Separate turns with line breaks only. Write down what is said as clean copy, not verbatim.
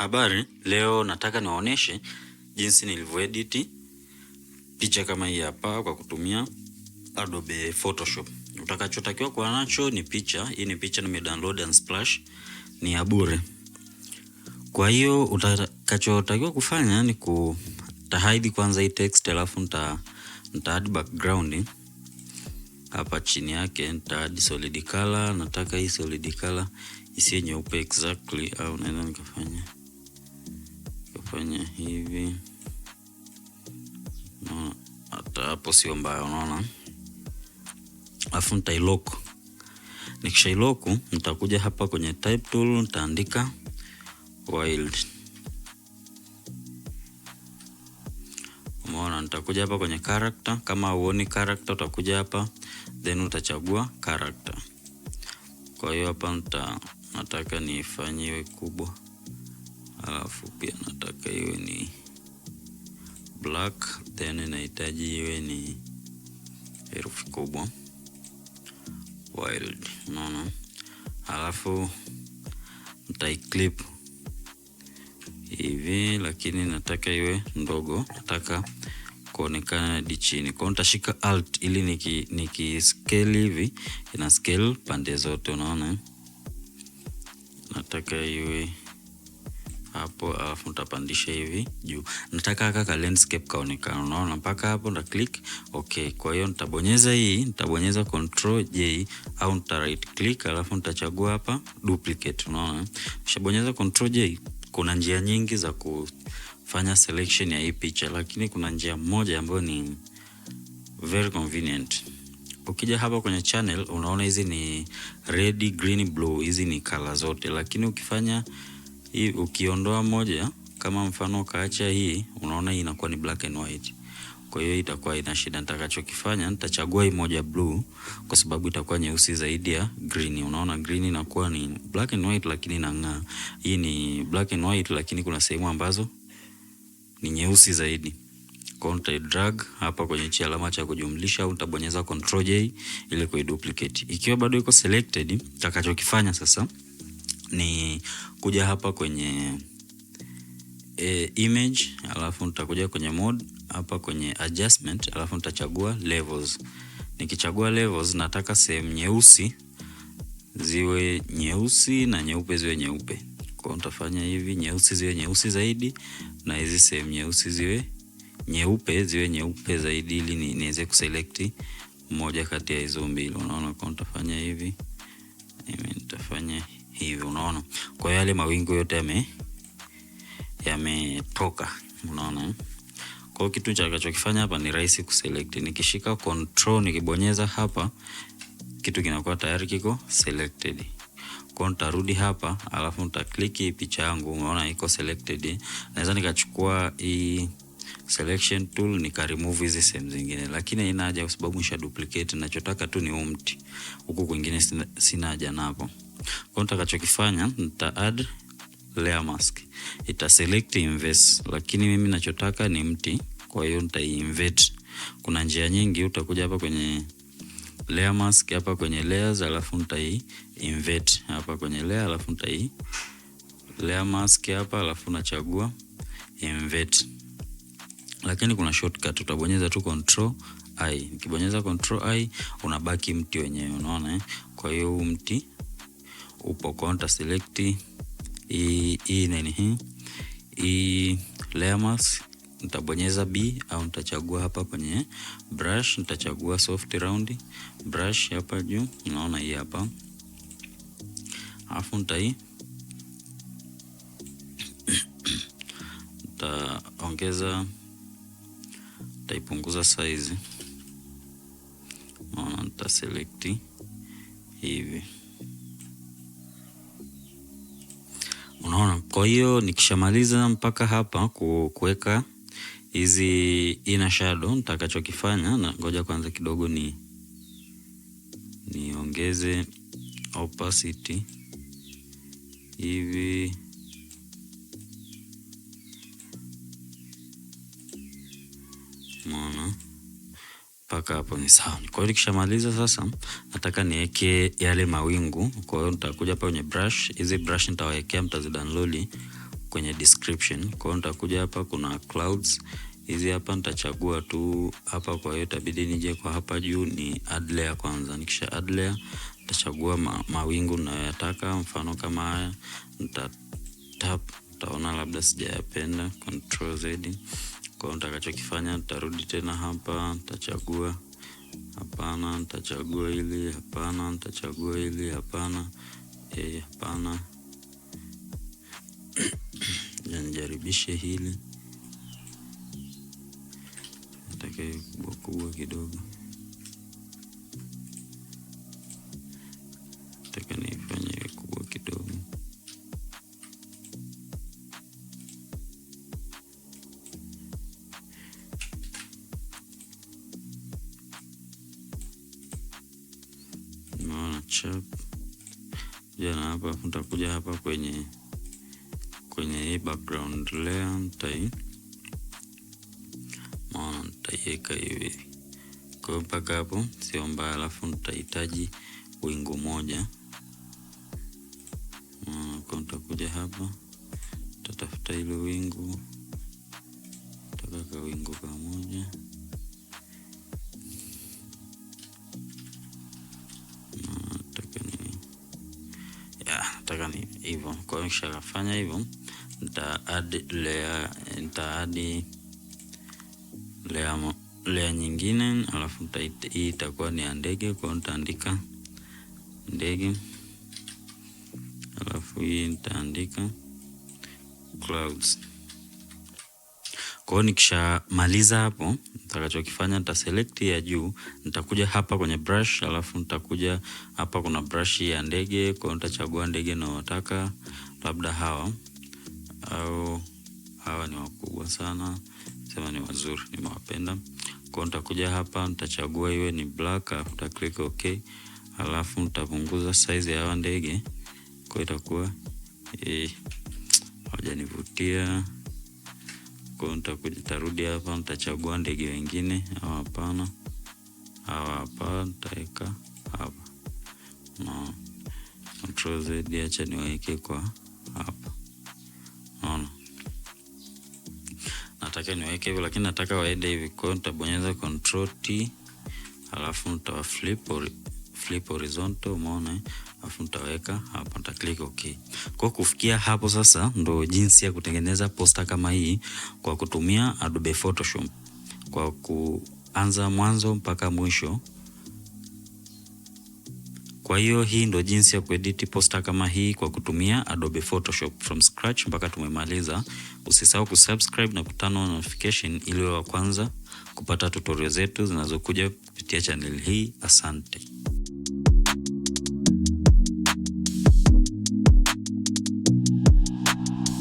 Habari, leo nataka niwaoneshe jinsi nilivyoedit picha kama hii hapa kwa kutumia Adobe Photoshop. Utakachotakiwa kuwa nacho ni picha. Hii ni picha nimedownload and splash, ni ya bure. Kwa hiyo utakachotakiwa kufanya ni hide kwanza hii text, alafu nita add background hapa chini yake, nita add solid color. Nataka hii solid color isiwe nyeupe exactly, au naweza nikafanya hivi. No, hata hapo sio mbaya, unaona. Alafu nitailock. Nikishailock nitakuja hapa kwenye type tool, nitaandika wild. Umeona, nitakuja hapa kwenye character. Kama uone character utakuja hapa then utachagua character. Kwa hiyo hapa nataka nifanyiwe kubwa. Alafu pia nataka iwe ni black, then nahitaji iwe ni herufi kubwa wild, unaona. Alafu nitaiclip hivi, lakini nataka iwe ndogo, nataka kuonekana hadi chini. Kwa hiyo nitashika alt ili niki hivi ina scale pande zote, unaona. Nataka iwe hapo, alafu nitapandisha hivi juu. Nataka kaka landscape kaonekana, unaona. Mpaka hapo nita click okay. Kwa hiyo nitabonyeza hii, nitabonyeza control J au nita right click, alafu nitachagua hapa duplicate, unaona. Nishabonyeza control J. Kuna njia nyingi za kufanya selection ya hii picha, lakini kuna njia moja ambayo ni very convenient. Ukija hapa kwenye channel unaona hizi ni red, green, blue, hizi ni color zote, lakini ukifanya hii, ukiondoa moja kama mfano kaacha hii, unaona hii inakuwa ni black and white. Kwa hiyo itakuwa ina shida. Nitakachokifanya nitachagua hii moja blue kwa sababu itakuwa nyeusi zaidi ya green. Unaona green inakuwa ni black and white lakini inang'aa. Hii ni black and white lakini kuna sehemu ambazo ni nyeusi zaidi. Kwa hiyo nitaidrag hapa kwenye hichi alama cha kujumlisha, au nitabonyeza control J ili kuiduplicate. Ikiwa bado iko selected, nitakachokifanya sasa ni kuja hapa kwenye image, alafu nitakuja kwenye mode hapa kwenye adjustment, alafu nitachagua levels. Nikichagua levels, nataka sehemu nyeusi ziwe nyeusi na nyeupe ziwe nyeupe. Kwa hiyo nitafanya hivi, nyeusi ziwe nyeusi zaidi na hizi sehemu nyeusi ziwe nyeupe zaidi, ili niweze kuselect moja kati ya hizo mbili, unaona. Kwa hiyo nitafanya hivi, nitafanya hivi, unaona. Kwa yale mawingu yote yametoka, unaona. Kwa hiyo kitu nitakachokifanya hapa ni rahisi kuselect. Nikishika control nikibonyeza hapa, kitu kinakuwa tayari kiko selected. Kwa hiyo nitarudi hapa, alafu nita click hii picha yangu, unaona iko selected. Naweza nikachukua hii selection tool nika remove hizi sehemu zingine, lakini haina haja kwa sababu nisha duplicate. Ninachotaka tu ni mti, huku kwingine sina haja napo. Kwa hiyo nitakachokifanya nita add layer mask, ita select inverse, lakini mimi ninachotaka ni mti. Kwa hiyo nita invert. Kuna njia nyingi, utakuja hapa kwenye layer mask, hapa kwenye layers, alafu nita invert hapa kwenye layer, alafu nita layer mask hapa, alafu nachagua invert. Lakini kuna shortcut, utabonyeza tu control I. Nikibonyeza control I unabaki mti wenyewe, unaona. Kwa hiyo huu mti upo, kwa nita select hii layer mask, nitabonyeza B au nitachagua hapa kwenye brush, nitachagua soft round brush hapa juu, unaona hii hapa. Alafu nitaipunguza size, unaona. Nita select hivi, unaona. Kwa hiyo nikishamaliza mpaka hapa kuweka hizi inner shadow, nitakachokifanya, na ngoja kwanza kidogo niongeze opacity hivi, unaona. Mpaka hapo ni sawa. Kwa hiyo nikishamaliza sasa, nataka niweke yale mawingu. Kwa hiyo nitakuja hapa kwenye brush. Hizi brush nitawekea, mtazidownload kwenye description. Kwa hiyo nitakuja hapa, kuna clouds hizi hapa, nitachagua tu hapa. Kwa hiyo itabidi nije kwa hapa juu ni add layer kwanza. Nikisha add layer nitachagua mawingu ninayoyataka, mfano kama haya. Nita tap, nitaona labda sijayapenda, control Z. Kwa hiyo nitakachokifanya nitarudi tena hapa, nitachagua hapana, nitachagua hili hapana, nitachagua hili hapana, hapana. Nijaribishe hili, nataka kubwa kubwa kidogo, nataka nifanye kubwa kidogo. Naona chap jana hapa. Nitakuja hapa kwenye hii background layer, nitaiweka hivi. Kwa hiyo mpaka hapo sio mbaya. Alafu nitahitaji wingu moja. Kwa nitakuja hapa, tatafuta ile wingu, nataka wingu pamoja. Nataka ni hivyo. Kwa hiyo nikishafanya hivyo, nita add layer nyingine, alafu hii itakuwa ni ya ndege. Kwa hiyo nitaandika ndege, alafu hii nitaandika clouds. Kwa hiyo nikishamaliza hapo, nitakachokifanya nitaselect ya juu, nitakuja hapa kwenye brush, alafu nitakuja hapa kuna brush ya ndege. Kwa hiyo nitachagua ndege ninayotaka, labda hawa au hawa ni wakubwa sana, sema ni wazuri, nimewapenda. Kwa hiyo nitakuja hapa, nitachagua iwe ni black, alafu nita click okay, alafu nitapunguza size ya hawa ndege. Kwa hiyo itakuwa hawajanivutia. Kwa hiyo nitarudi hapa, nitachagua ndege wengine. Hawa hapana, hawa hapa nitaweka hapa. No, control Z, acha niweke kwa hapa. Naona nataka niweke hivi, lakini nataka waende hivi. Kwa hiyo nitabonyeza control T, alafu nitawa flip horizontal, umeona? Alafu nitaweka hapa, nita click okay. Kwa kufikia hapo sasa ndo jinsi ya kutengeneza poster kama hii kwa kutumia Adobe Photoshop, kwa kuanza mwanzo mpaka mwisho. Kwa hiyo hii ndo jinsi ya kuedit poster kama hii kwa kutumia Adobe Photoshop from scratch mpaka tumemaliza. Usisahau kusubscribe na kutana notification ili wa kwanza kupata tutorial zetu zinazokuja kupitia channel hii. Asante.